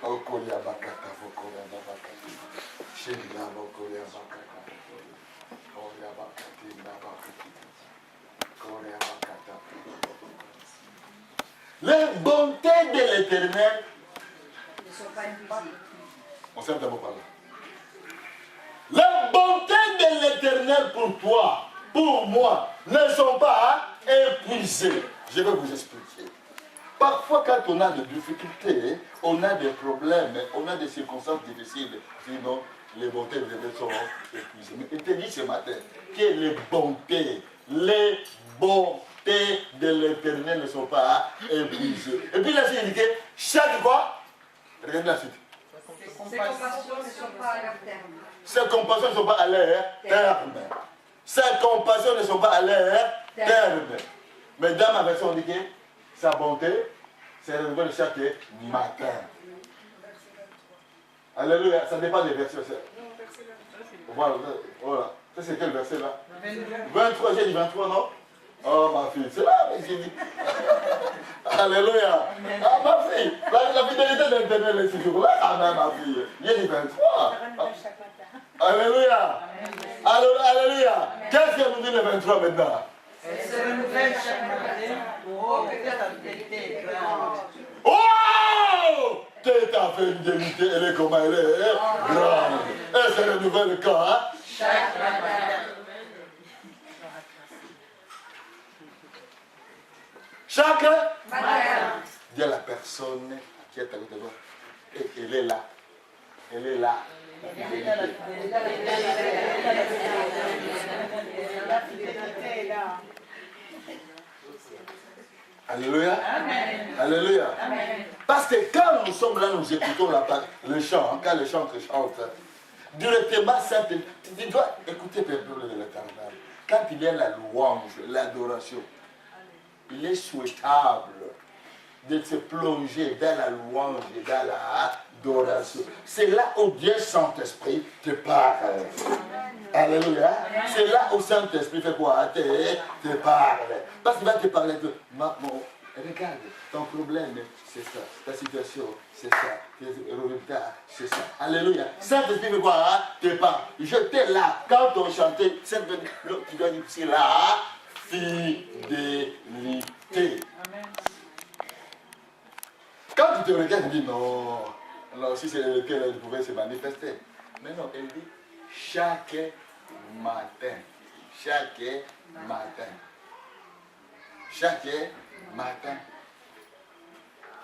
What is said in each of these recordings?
Okolia bakata, Okolia bakata. Shinda Okolia bakata. Okolia bakati, Nabakati. Okolia bakata. Les bontés de l'Éternel ne sont pas invisibles. On s'aime d'abord par là. Les bontés de l'Éternel pour toi, pour moi, ne sont pas épuisées. Je vais vous expliquer. Parfois, quand on a des difficultés, on a des problèmes, on a des circonstances difficiles, sinon les bontés de l'Éternel sont épuisées. Mais il te dit ce matin que les bontés de l'Éternel ne sont pas épuisées. Et puis là, c'est indiqué, chaque quoi? Regardez la suite. Ces compassions ne sont pas à leur terme. Ces compassions ne sont pas à leur terme. Ces compassions ne sont pas à leur terme. Mais dans ma version, on dit que sa bonté, c'est renouvelle chaque matin. Alléluia, ça dépend des versets. Voilà, voilà. Ça c'est quel verset là? 23, j'ai dit 23, non? Oh ma fille, c'est là que j'ai dit. Alléluia. Ah ma fille, la fidélité de l'Éternel est toujours là. Amen ma fille. J'ai dit 23. Alléluia. Alléluia. Qu'est-ce que nous dit le 23 maintenant? Elle se renouvelle chaque matin. Oh, que ta fidélité est grande. Oh! Que ta fidélité, elle est comment elle est grande. Elle se renouvelle quand? Chaque matin. Chaque matin. Dis à la personne qui est à côté de toi, et elle est là. Elle est là. Alléluia. Amen. Alléluia. Amen. Parce que quand nous sommes là, nous écoutons le chant, hein, quand le chanteur chante, directement, tu dois écouter le peuple de l'Éternel. Quand il y a la louange, l'adoration, il est souhaitable de se plonger dans la louange et dans l'adoration. C'est là où Dieu Saint-Esprit te parle. Alléluia. C'est là où Saint-Esprit fait quoi? Te parle. Parce qu'il va te parler de regarde, ton problème, c'est ça. Ta situation, c'est ça. Tes résultats, c'est ça. Alléluia. Saint-Esprit fait quoi? Te parle. J'étais là. Quand on chantait, tu dois dire c'est la fidélité. Amen. Quand tu te regardes, tu dis non, non, si c'est lequel elle pouvait se manifester. Mais non, elle dit chaque matin. Chaque matin. Chaque matin.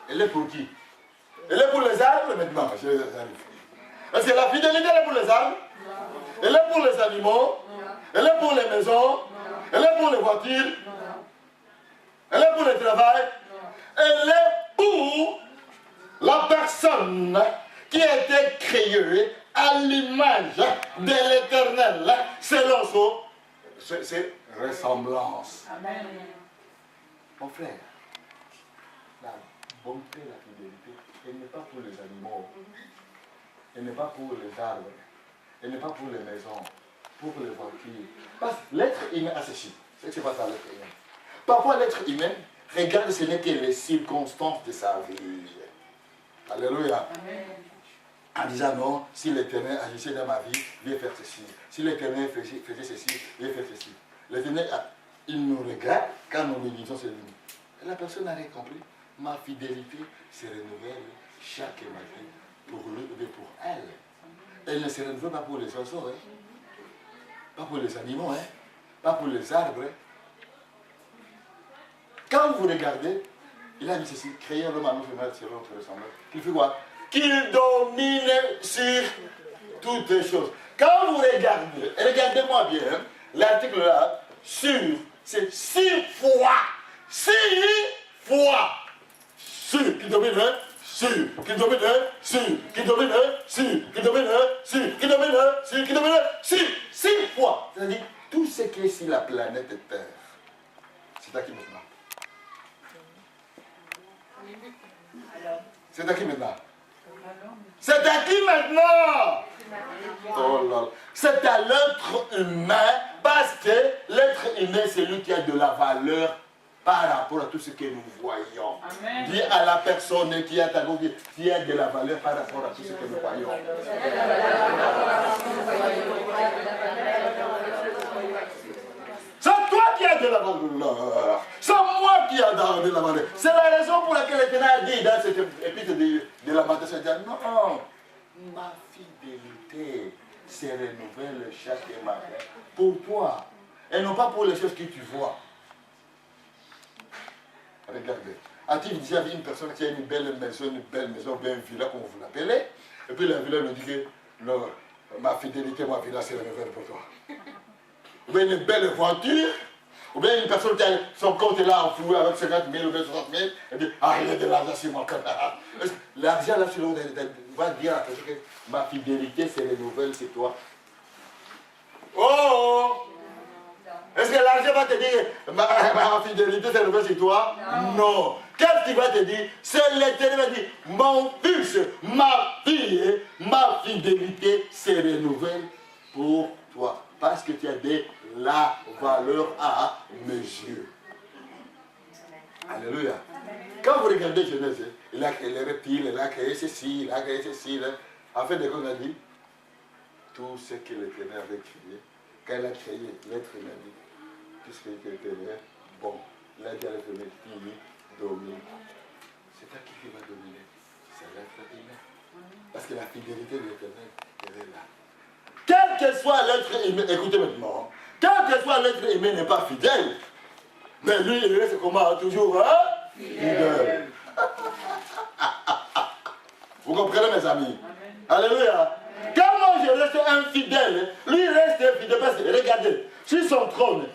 Elle est pour qui? Elle est pour les arbres maintenant. Est-ce que la fidélité elle est pour les arbres? Elle est pour les animaux? Elle est pour les maisons? Elle est pour les voitures? Elle est pour le travail? Elle est pour la personne qui a été créée à l'image de l'Éternel, selon ses ressemblances. Amen. Mon frère, la bonté, la fidélité, elle n'est pas pour les animaux, elle n'est pas pour les arbres, elle n'est pas pour les maisons, pour les voitures. Parce que l'être humain a ceci, c'est ce qui se passe à l'être humain. Parfois l'être humain regarde ce n'est que les circonstances de sa vie. Alléluia. Amen. En disant non, si l'Éternel agissait dans ma vie, il va faire ceci. Si l'Éternel faisait ceci, il va faire ceci. L'Éternel, il nous regarde quand nous lui disons ceci. Et la personne n'a rien compris. Ma fidélité se renouvelle chaque matin pour lui et pour elle. Elle ne se renouvelle pas pour les oiseaux, hein? Pas pour les animaux, hein? Pas pour les arbres. Hein? Quand vous regardez, il a dit ceci, créer l'homme à notre image selon notre ressemblance. Qu'il fait quoi? Qu'il domine sur toutes les choses. Quand vous regardez, regardez-moi bien, hein, l'article là, sur, c'est 6 fois. 6 fois. Sur, qui domine, sur, qui domine, sur, qui domine, sur, qui domine, sur, qui domine, sur, qui domine, sur. 6 fois. C'est-à-dire, tout ce qui est sur la planète Terre, c'est à qui maintenant? C'est à qui maintenant? C'est à qui maintenant? Oh là là. C'est à l'être humain, parce que l'être humain, c'est lui qui a de la valeur par rapport à tout ce que nous voyons. Amen. Dis à la personne qui est à ta gauche, qui a de la valeur par rapport à tout ce que nous voyons. C'est toi qui as de la valeur. C'est moi qui ai de la valeur. C'est la raison pour laquelle l'Éternel a dit dans cette épître de la Lamentation, non, ma fidélité se renouvelle chaque matin pour toi. Et non pas pour les choses que tu vois. Regardez. As-tu déjà vu une personne qui a une belle maison, bien une villa, comme vous l'appelez, et puis la villa nous dit que non, ma fidélité, ma villa se renouvelle pour toi. Ou bien une belle voiture, ou bien une personne qui a son compte là enfloué avec 50 000 ou bien 60 000, et dit, ah, il y a de l'argent sur mon compte. L'argent là sur le va dire à la personne que ma fidélité se renouvelle, c'est toi. Oh! Est-ce que l'argent va te dire ma fidélité se renouvelle, c'est toi? Non. Qu'est-ce qu'il va te dire? C'est l'Éternel qui va dire, mon fils, ma fille, ma fidélité se renouvelle pour toi. Parce que tu as de la valeur à mes yeux. Alléluia. Quand vous regardez Genèse, il a créé les reptiles, il a créé ceci, il a créé ceci. En fait, on a dit, tout ce que l'Éternel avait créé, quand il a créé l'être humain, tout ce que l'Éternel, bon, il a dit à l'être humain, fini, domine. C'est à qui va dominer? C'est l'être humain. Parce que la fidélité de l'Éternel, elle est là. Quel que soit l'être humain, écoutez maintenant, quel que soit l'être humain n'est pas fidèle, mais lui, il reste comment? Toujours fidèle. Vous comprenez, mes amis? Amen. Alléluia. Quand moi je reste infidèle, lui reste infidèle parce que, regardez, sur son trône,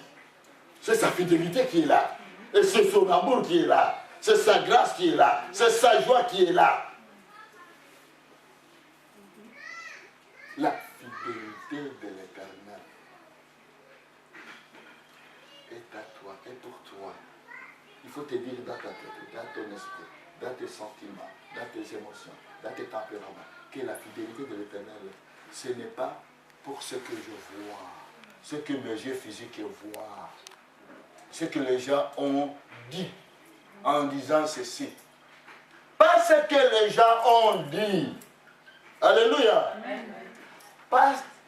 c'est sa fidélité qui est là. Et c'est son amour qui est là. C'est sa grâce qui est là. C'est sa joie qui est là. La fidélité de l'Éternel est à toi, est pour toi. Il faut te dire dans ta tête, dans ton esprit, dans tes sentiments, dans tes émotions, dans tes tempéraments, que la fidélité de l'Éternel, ce n'est pas pour ce que je vois, ce que mes yeux physiques voient, ce que les gens ont dit en disant ceci. Pas ce que les gens ont dit. Alléluia. Amen.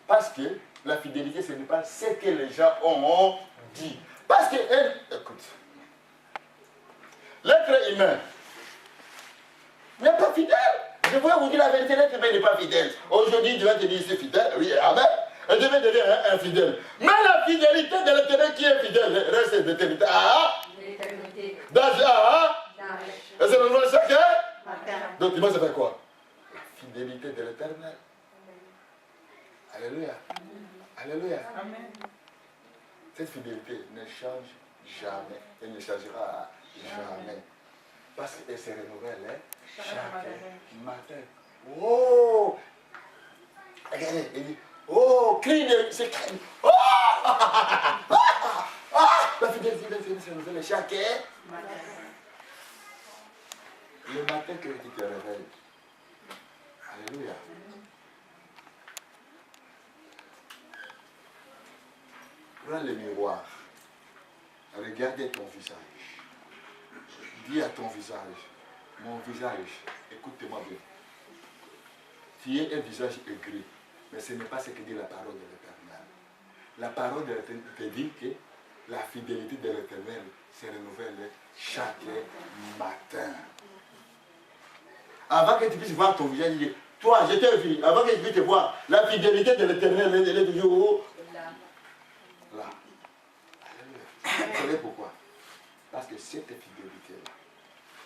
Parce que la fidélité, ce n'est pas ce que les gens ont dit. Parce que, écoute, l'être humain n'est pas fidèle. Je voulais vous dire la vérité, l'être humain n'est pas fidèle. Aujourd'hui, Dieu va te dire c'est fidèle, oui, amen. Et Dieu va te dire infidèle. Mais la fidélité de l'Éternel qui est fidèle reste d'éternité. Ah! Et c'est le nom de chacun. Donc, dis-moi, ça fait quoi? La fidélité de l'Éternel. Alléluia. Alléluia. Amen. Cette fidélité ne change jamais. Elle ne changera jamais. Parce qu'elle se renouvelle chaque matin. Oh! Regardez, il dit, oh, crie de... C'est cri. Oh! La fidélité se renouvelle chaque matin. Le matin que tu te réveilles. Alléluia. Prends le miroir. Regardez ton visage. Dis à ton visage, mon visage, écoute-moi bien. Tu es un visage aigri, mais ce n'est pas ce que dit la parole de l'Éternel. La parole de l'Éternel te dit que la fidélité de l'Éternel se renouvelle chaque matin. Avant que tu puisses voir ton visage, dis, toi, je t'ai vu, avant que tu puisses te voir, la fidélité de l'Éternel, elle est toujours là. Vous savez pourquoi? Parce que cette fidélité-là,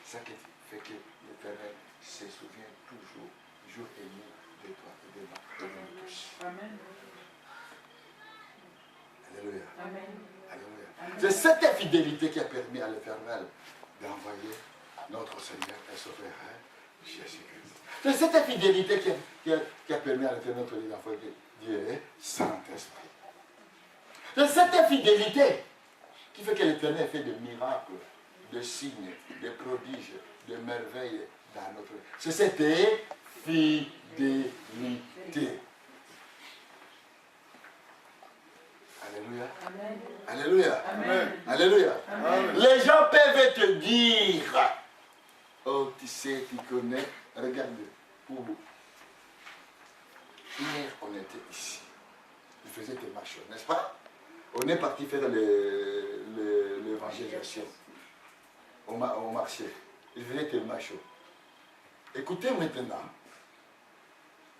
ça qui fait que l'Éternel se souvient toujours, jour et nuit, de toi et de moi, et de nous tous. Amen. Alléluia. Amen. Alléluia. C'est cette fidélité qui a permis à l'Éternel d'envoyer notre Seigneur et Sauveur Jésus-Christ. C'est cette fidélité qui a permis à l'Éternel d'envoyer Dieu et Saint-Esprit. C'est cette fidélité qui fait que l'Éternel fait des miracles, des signes, des prodiges, des merveilles dans notre vie. C'est cette fidélité. Alléluia. Amen. Alléluia. Amen. Alléluia. Amen. Les gens veut dire, oh, tu sais, tu connais, regarde, pour vous. Hier, on était ici. Il faisait des marches, n'est-ce pas? On est parti faire l'évangélisation au marché. Il faisait des marches. Écoutez maintenant,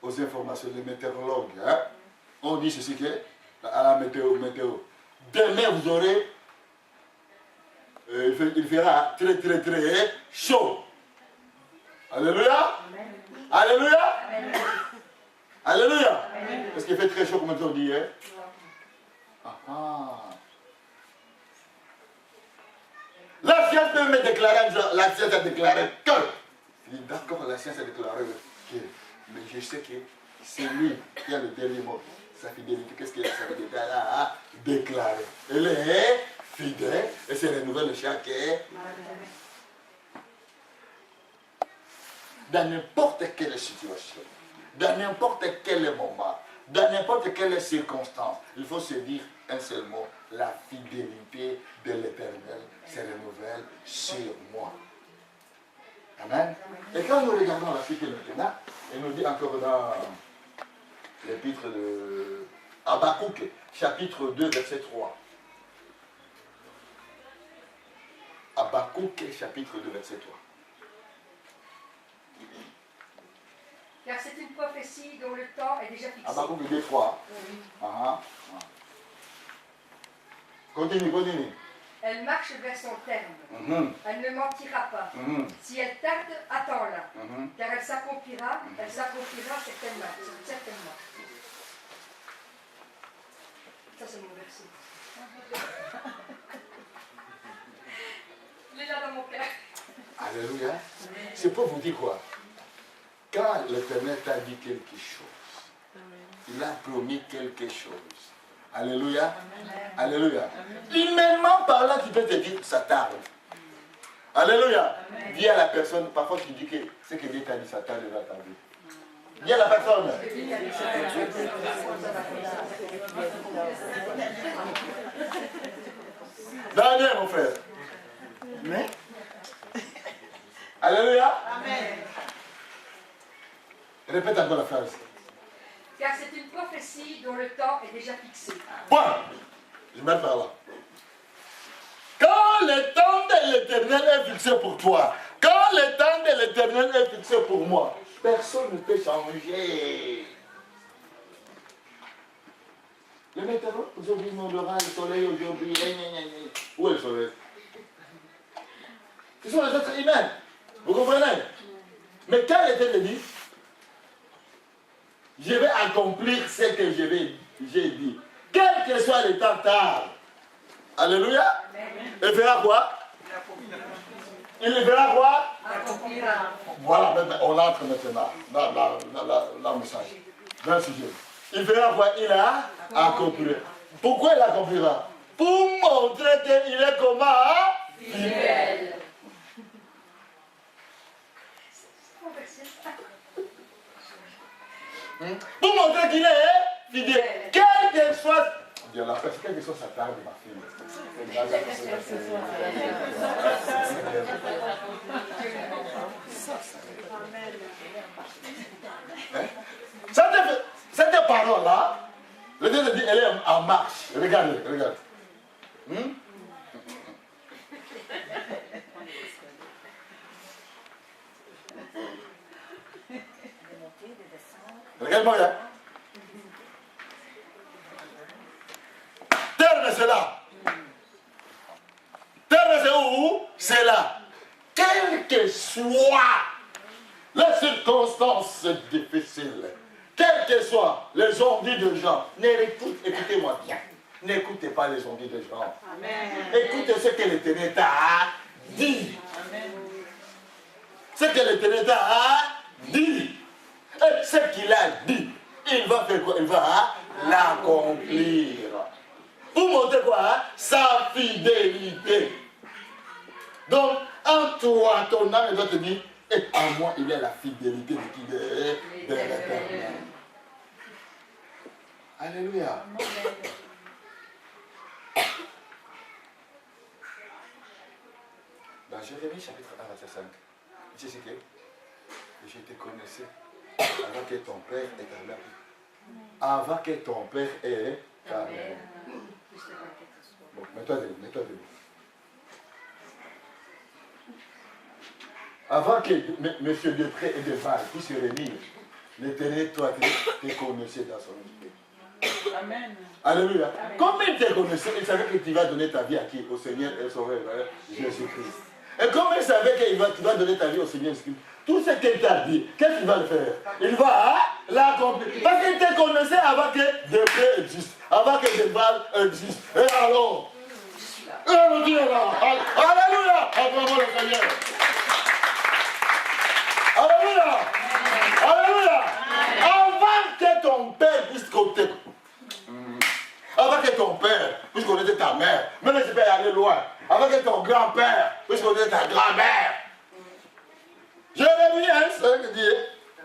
aux informations, les météorologues, hein, on dit ceci que, à la météo. Demain, vous aurez, il fera très chaud. Alléluia. Alléluia. Alléluia. Est-ce qu'il fait très chaud comme on dit, hein? La science peut me déclarer, la science a déclaré que. Il dit d'accord, la science a déclaré que. Mais je sais que c'est lui qui a le dernier mot. Sa fidélité, qu'est-ce que ça veut dire? Elle a déclaré. Elle est fidèle et se renouvelle chaque. Dans n'importe quelle situation, dans n'importe quel moment, dans n'importe quelle circonstance, il faut se dire un seul mot: la fidélité de l'Éternel se renouvelle sur moi. Amen. Et quand nous regardons la suite maintenant, il nous dit encore dans l'épître de Habakkuk, chapitre 2, verset 3. Habakkuk, chapitre 2, verset 3. Car c'est une prophétie dont le temps est déjà fixé. Habakkuk 2, 3. Continue. Elle marche vers son terme. Elle ne mentira pas. Si elle tarde, attends-la. Car elle s'accomplira certainement. Ça, c'est mon verset. Il est là dans mon cœur. Alléluia. C'est pour vous dire quoi? Quand l'Éternel t'a dit quelque chose, il a promis quelque chose. Alléluia. Alléluia. Humainement parlant, tu peux te dire, ça tarde. Alléluia. Dis à la personne, parfois tu dis que ce que Dieu t'a dit, ça tarde dans ta vie. Dis à la personne. Daniel, mon frère. Mais. Alléluia. Amen. Répète encore la phrase. Car c'est une prophétie dont le temps est déjà fixé. Point. Je vais par là. Quand le temps de l'Éternel est fixé pour toi, quand le temps de l'Éternel est fixé pour moi, personne ne peut changer. Le météo, aujourd'hui, on aura le soleil, aujourd'hui, où est le soleil? Ce sont les êtres humains. Vous comprenez? Mais quand l'Éternel dit, je vais accomplir ce que j'ai dit. Quel que soit le temps tard. Alléluia. Il fera quoi? Il fera quoi? Voilà, on entre maintenant dans le message. Dans le sujet. Il fera quoi? Il a accompli. Pourquoi il accomplira? Pour montrer qu'il est comment? Fidèle. Pour montrer qu'il est fidèle. Quel que soit. Dieu la paix, quel que soit sa taille de ma fille. Cette parole-là, le Dieu dit, elle est en marche. Regardez. Regarde-moi là. Terre, c'est là. Terre, c'est où? C'est là. Quelle que soit les circonstances difficiles, quelles que soient les ondes de gens, écoutez-moi bien. N'écoutez pas les ondes de gens. Amen. Écoutez ce que l'Éternel t'a dit. Amen. Ce que l'Éternel t'a dit. Et ce qu'il a dit, il va faire quoi? Il va l'accomplir. Pour montrer quoi? Sa fidélité. Donc, en toi, ton âme doit te dire, et en moi, il y a la fidélité de qui? De l'Éternel. Alléluia. Dans Jérémie chapitre 1, verset 5. Tu sais que je te connaissais avant que ton père ait ta mère. Avant que ton père ait ta mère. Bon, mets-toi debout, mets-toi debout. Avant que M. Després et Deval puissent se réunir, l'Éternel, toi, te connaissais dans son unité. Amen. Alléluia. Amen. Comme il te connaissait, il savait que tu vas donner ta vie à qui? Au Seigneur et au Sauveur Jésus-Christ. Et comme il savait que tu vas donner ta vie au Seigneur Jésus-Christ, tout ce qu'il t'a dit, qu'est-ce qu'il va le faire? Il va l'accomplir. Parce qu'il te connaissait avant que Després existe, avant que Deval existe. Et alors, le Dieu est là. Alléluia. Acclamons le Seigneur. Alléluia. Alléluia. Avant que ton père puisse compter. Avant que ton père puisse connaître ta mère, même si tu peux aller loin, avant que ton grand-père puisse connaître ta grand-mère. Jérémie 1,5 dit,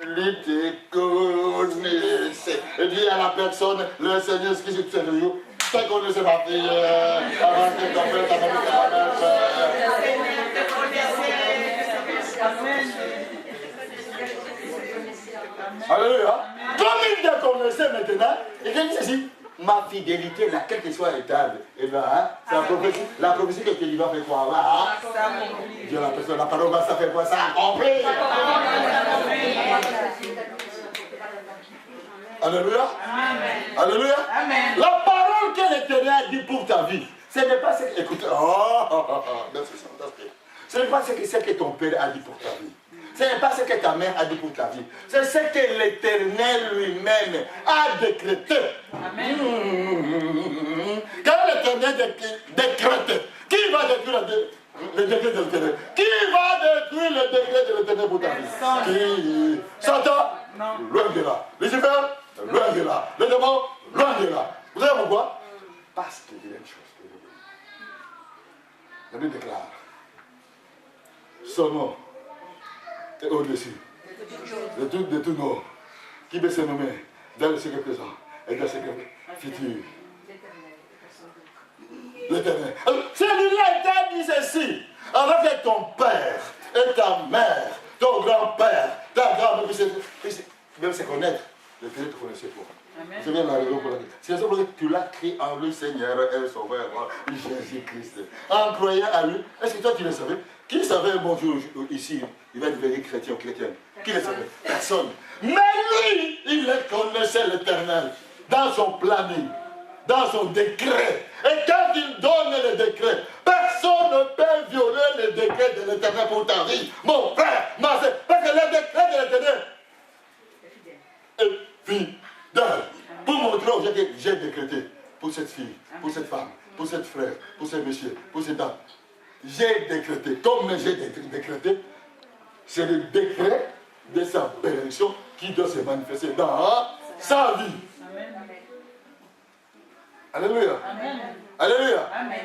lui te connaissait. Il dit à la personne, le Seigneur, ce qui se fait de vous, te connaissait ma fille, avant que ton père t'a connu ta mère. Alléluia. Comme il te connaissait maintenant, il te dit ceci. Ma fidélité, quelle que soit l'étable, et là, c'est la prophétie que tu vas faire quoi là? Dieu la personne, la parole va ça faire quoi? Ça accomplit. Alléluia. Alléluia. La parole que l'Éternel a dit pour ta vie, ce n'est pas ce que. Écoute, ce n'est pas ce que ton père a dit pour ta vie. Ce n'est pas ce que ta mère a dit pour ta vie. C'est ce que l'Éternel lui-même a décrété. Amen. Quand l'Éternel décrète, qui va détruire le décret de l'Éternel? Qui va détruire le décret de l'Éternel pour ta vie? Qui? Satan? Loin de là. Lucifer? Loin de là. Le démon? Loin de là. Vous savez pourquoi? Parce qu'il y a une chose que je lui déclare. Son nom est au-dessus de tout nom, qui peut se nommer dans le secret présent et dans le secret futur. L'Éternel. Celui-là t'a dit ceci, avant que ton père et ta mère, ton grand-père, ta grand-mère puissent même se connaître, l'Éternel te connaissait pour. C'est bien la raison pour laquelle. C'est la raison pour laquelle tu l'as créé en lui, Seigneur et Sauveur, Jésus-Christ. En croyant à lui, est-ce que toi tu le savais? Qui savait un bon jour ici, il va devenir chrétien ou chrétienne? Qui le savait? Personne. Mais lui, il connaissait l'Éternel dans son planning, dans son décret. Et quand il donne le décret, personne ne peut violer le décret de l'Éternel pour ta vie. Mon frère, ma soeur, parce que le décret de l'Éternel est fidèle. Pour montrer aux gens que j'ai décrété pour cette fille, pour cette femme, pour cette frère, pour ce monsieur, pour cette dame. J'ai décrété, comme j'ai décrété, c'est le décret de sa bénédiction qui doit se manifester dans sa vie. Amen. Alléluia. Amen. Alléluia. Amen.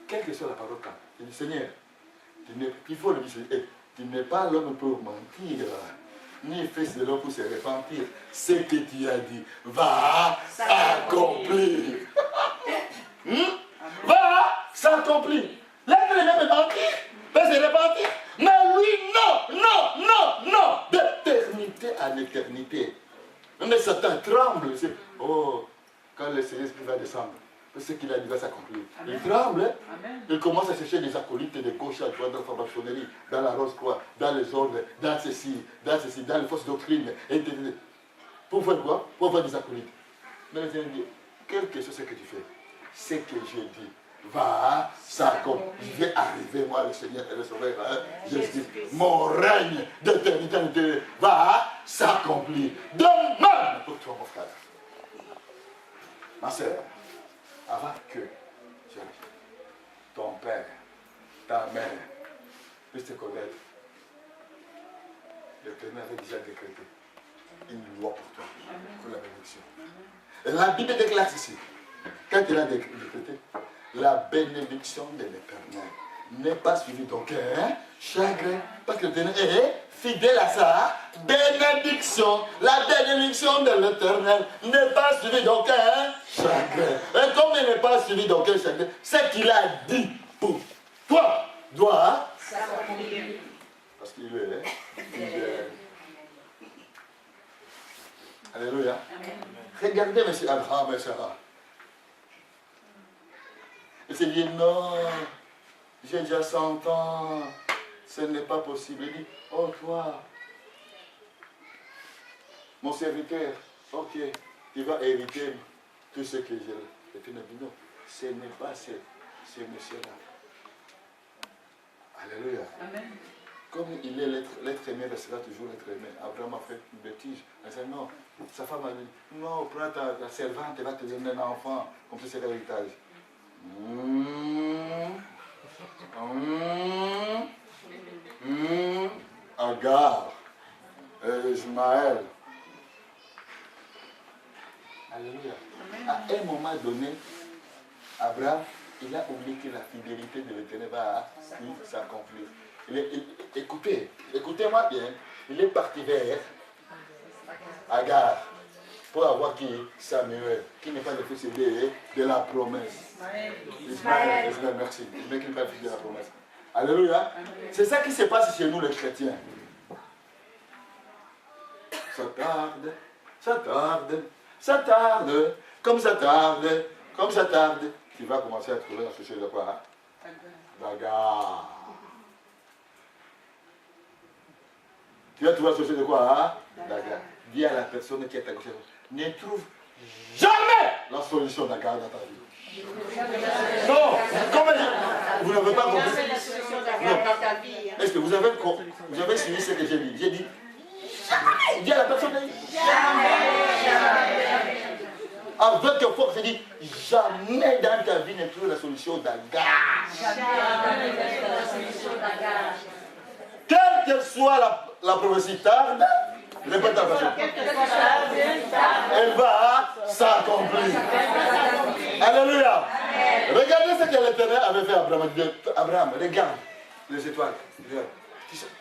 Quelle que soit la parole, il dit Seigneur, il faut le dire, tu n'es pas l'homme pour mentir, ni fils de l'homme pour se repentir. Ce que tu as dit va s'accomplir. Va s'accomplir. L'être est même mentir, peut se repentir. Mais lui, non. D'éternité à l'éternité. Mais Satan tremble. Oh, quand le Saint-Esprit va descendre, ce qu'il a dit va s'accomplir. Il tremble. Amen. Il commence à chercher des acolytes de gauche à droite, dans la franc-maçonnerie, dans la Rose-Croix, dans les ordres, dans ceci, dans les fausses doctrines. Pour faire quoi? Pour avoir des acolytes. Mais le Seigneur dit, quel que soit ce que tu fais, ce que j'ai dit va s'accomplir. Je vais arriver, moi, le Seigneur et le Sauveur, Jésus. Mon règne d'éternité va s'accomplir. De même pour toi, mon frère. Ma soeur, avant que ton père, ta mère puisse te connaître, l'Éternel avait déjà décrété une loi pour toi, pour la bénédiction. Et la Bible déclare ici, quand il a décrété, la bénédiction de l'Éternel n'est pas suivie d'aucun chagrin, parce que l'Éternel est fidèle à sa bénédiction. La bénédiction de l'Éternel n'est pas suivie d'aucun chagrin. Et comme elle n'est pas suivie d'aucun chagrin, ce qu'il a dit pour toi doit Alléluia. Regardez M. Abraham et Sarah. Il s'est dit, non, j'ai déjà 100 ans, ce n'est pas possible. Il dit, oh toi, mon serviteur, ok, tu vas hériter tout ce que j'ai. Et puis il a dit, non, ce n'est pas ce monsieur-là. Alléluia. Amen. Comme il est l'être aimé restera toujours l'être aimé. Abraham a fait une bêtise. Il a dit non, sa femme a dit, non, prends ta servante, elle va te donner un enfant, comme ça c'est l'héritage. Agar, Ismaël. Alléluia. À un moment donné, Abraham, il a oublié que la fidélité de l'Éternel va s'accomplir. Écoutez-moi bien, il est parti vers Agar pour avoir qui? Samuel, qui n'est pas le fils de la promesse. Ismaël, merci. Mais qui n'est pas le fils de la promesse. Alléluia. C'est ça qui se passe chez nous les chrétiens. Ça tarde, ça tarde, ça tarde, comme ça tarde, comme ça tarde. Tu vas commencer à trouver la société de quoi? Bagarre. Tu vas trouver la société de quoi? Bagarre. Dis à la personne qui est à côté, ne trouve jamais la solution de la garde dans ta vie. Non, comment vous n'avez pas compris? Est-ce que vous avez suivi ce que j'ai dit? J'ai dit jamais. Dis à la personne, jamais. Avec force, je dis jamais dans ta vie ne trouve la solution d'Agar. Quelle que soit la prophétie tarde, répète la façon. Elle va s'accomplir. Alléluia. Regardez ce que l'Éternel avait fait à Abraham. Abraham, regarde les étoiles.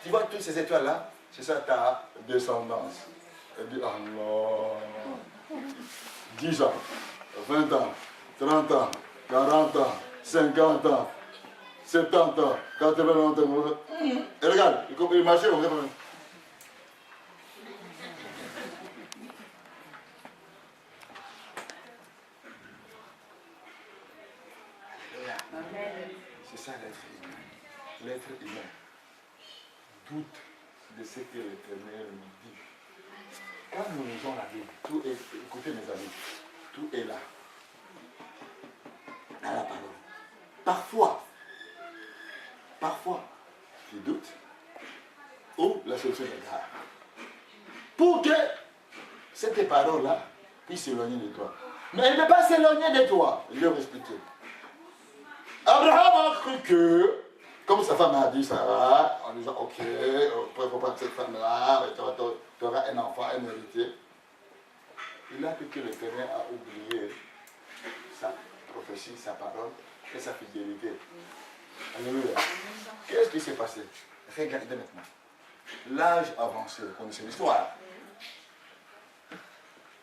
Tu vois toutes ces étoiles-là? C'est ça ta descendance. Elle dit, ah non. 10 ans, 20 ans, 30 ans, 40 ans, 50 ans, 70 ans, 80 ans. Et regarde, il marchait comme ça. C'est ça l'être humain. L'être humain doute de ce que l'Éternel nous dit. Quand nous lisons la Bible, tout est, écoutez mes amis, tout est là. Dans la parole. Parfois, tu doutes, ou la solution est grave. Pour que cette parole-là puisse s'éloigner de toi. Mais elle ne peut pas s'éloigner de toi. Je vais vous expliquer. Abraham a cru que, comme sa femme a dit ça, en disant, ok, on peut prendre cette femme-là, tu auras un enfant, un héritier. Il a cru que l'Éternel a oublié sa prophétie, sa parole et sa fidélité. Alléluia. Qu'est-ce qui s'est passé? Regardez maintenant. L'âge avancé, vous connaissez l'histoire.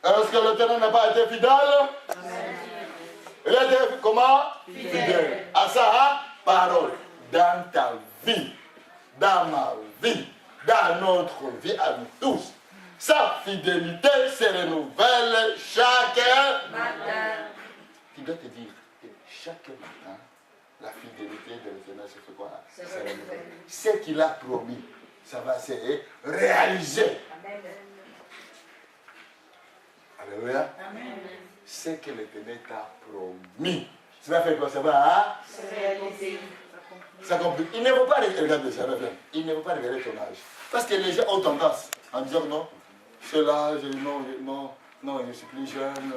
Est-ce que l'Éternel n'a pas été fidèle? Il a été comment? Fidèle. À sa parole. Dans ta vie, dans ma vie, dans notre vie à nous tous. Sa fidélité se renouvelle chaque matin. Tu dois te dire que chaque matin, la fidélité de l'Éternel se fait quoi? Ce qu'il a promis, ça va se réaliser. Alléluia. Ce que l'Éternel t'a promis, ça va faire quoi? Ça va se réaliser. Ça complique. Il ne faut pas regarder ça, il ne faut pas regarder ton âge. Parce que les gens ont tendance à dire non, c'est l'âge, non, je suis plus jeune.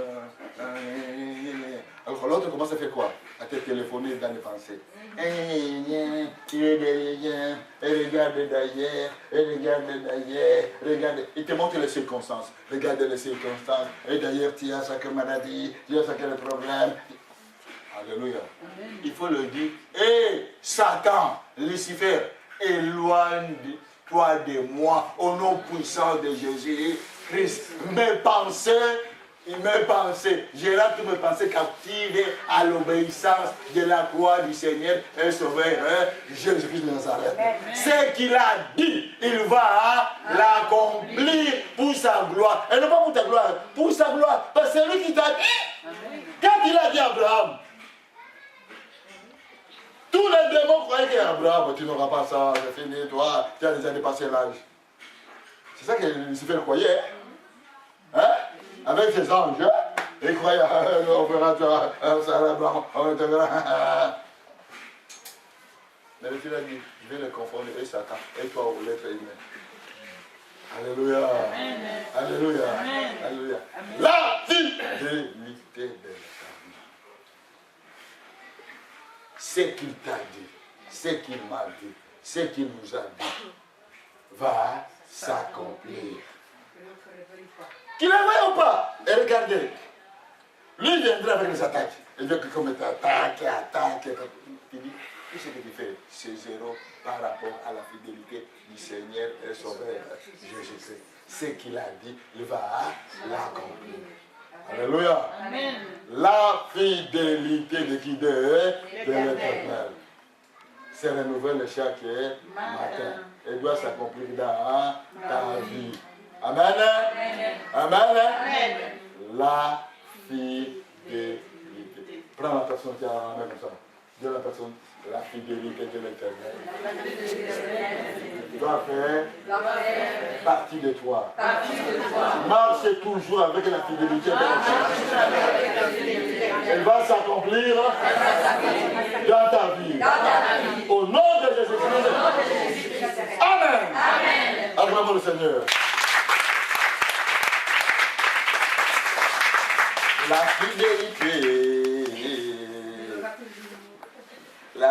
Alors l'autre commence à faire quoi? À te téléphoner dans les pensées. Il est derrière, regarde d'ailleurs, regarde. Il te montre les circonstances. Regarde les circonstances. Et d'ailleurs, tu as chaque maladie, tu as chaque problème. Alléluia. Amen. Il faut le dire. Et Satan, Lucifer, éloigne-toi de moi au nom puissant de Jésus-Christ. Mes pensées mes pensées, je rends toutes mes pensées captives à l'obéissance de la croix du Seigneur et Sauveur Jésus-Christ de Nazareth. Ce qu'il a dit, il va l'accomplir pour sa gloire. Et non pas pour ta gloire, pour sa gloire. Parce que c'est lui qui t'a dit. Quand il a dit à Abraham, tous les démons croyaient qu'Abraham, tu n'auras pas ça, c'est fini, toi, tu as déjà dépassé l'âge. C'est ça que Lucifer croyait. Hein? Avec ses anges, il croyait, on verra, ça, Abraham, on te verra. Mais le Dieu a dit, je vais le confondre, et Satan, et toi, au l'être humain. Alléluia. Amen. Alléluia. Amen. Alléluia. Amen. La fidélité de l'Éternel. Ce qu'il t'a dit, ce qu'il m'a dit, ce qu'il nous a dit, va s'accomplir. Qu'il le veuille ou pas. Et regardez, lui viendra avec les attaques. Il veut que comme tu attaques, tu dis, tout ce que tu fais, c'est zéro par rapport à la fidélité du Seigneur et Sauveur Jésus-Christ. Ce qu'il a dit, il va l'accomplir. Alléluia. Amen. La fidélité de qui? De l'Éternel. C'est renouvelé chaque matin. Elle doit s'accomplir dans ta vie. Amen. Amen. Amen. La fidélité. Prends la personne qui a la main comme ça. Dis à la personne, la fidélité de l'Éternel doit faire partie de toi. Marche toujours avec la fidélité de l'Éternel. Elle va s'accomplir dans ta vie. Au nom de Jésus-Christ. Amen. Acclamons le Seigneur. La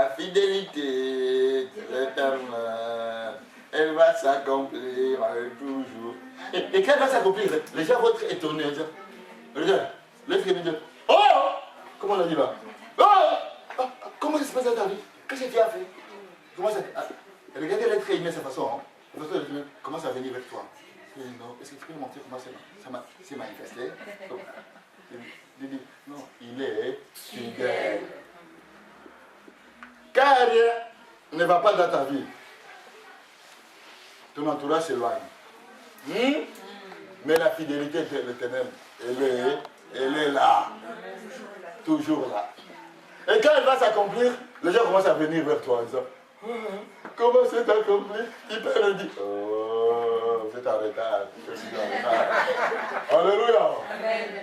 fidélité de l'Éternel, elle va s'accomplir toujours. Et quand elle va s'accomplir, les gens vont être étonnés. Regarde, l'être humain dit, oh, comment on a dit là? Oh, comment ça se passe dans ta vie? Qu'est-ce que tu as fait? Comment ça... Regardez l'être humain de sa façon. L'être humain commence à venir vers toi. Non, est-ce que tu peux nous montrer comment ça s'est manifesté? Il dit, non, il est fidèle. Car rien ne va pas dans ta vie. Ton entourage s'éloigne. Mais la fidélité de l'Éternel, elle est là. Toujours là. Et quand elle va s'accomplir, les gens commencent à venir vers toi en disant, comment c'est accompli? Il peut leur dire, oh, vous êtes en retard. Je suis en retard. Alléluia.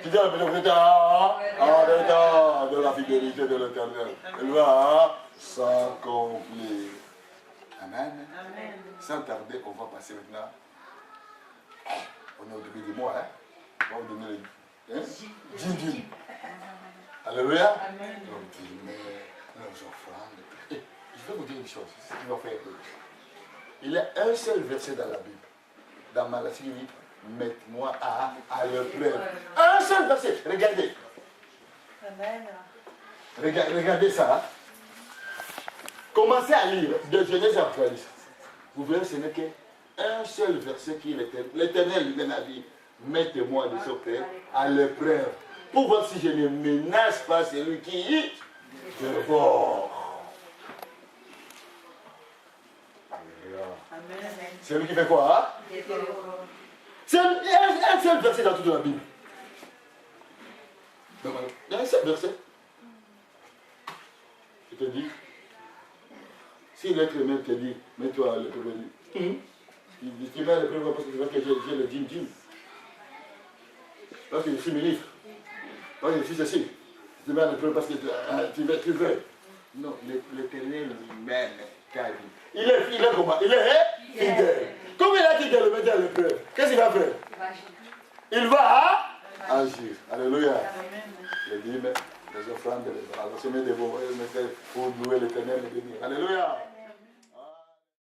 Tu dis, vous êtes en retard de la fidélité de l'Éternel. Elle va s'accomplir. Amen. Amen. Sans tarder, on va passer maintenant. On est au début du mois, hein? On va vous donner le dîme. Alléluia. Amen. Donc, dîmes, nos offrandes. Et je vais vous dire une chose, c'est ce qui va faire. Il y a un seul verset dans la Bible, dans Malachie, qui dit, mette-moi à l'épreuve. Un seul verset, regardez. Amen. Regardez ça. Commencez à lire de Genèse à Apocalypse. Vous verrez, ce n'est qu'un seul verset qui est l'Éternel lui-même a dit, mettez-moi de sorte à l'épreuve, pour voir si je ne menace pas celui qui dévore. C'est lui qui fait quoi? C'est un seul verset dans toute la Bible. Il y a un seul verset. Je te dis, si l'être humain te dit, mets-toi à l'épreuve, il dit, tu mets à l'épreuve parce que tu vois que j'ai le dîme. Parce que je suis ministre. Parce que je suis ceci. Tu mets à l'épreuve parce que tu veux. Non, l'Éternel lui-même t'a dit. Il est comment? Il est fidèle. Comme il a dit de le mettre à l'épreuve, qu'est-ce qu'il va faire? Il va agir. Alléluia. Les dîmes, les offrandes, les bras, les semer des beaux, pour louer l'Éternel et bénir. Alléluia.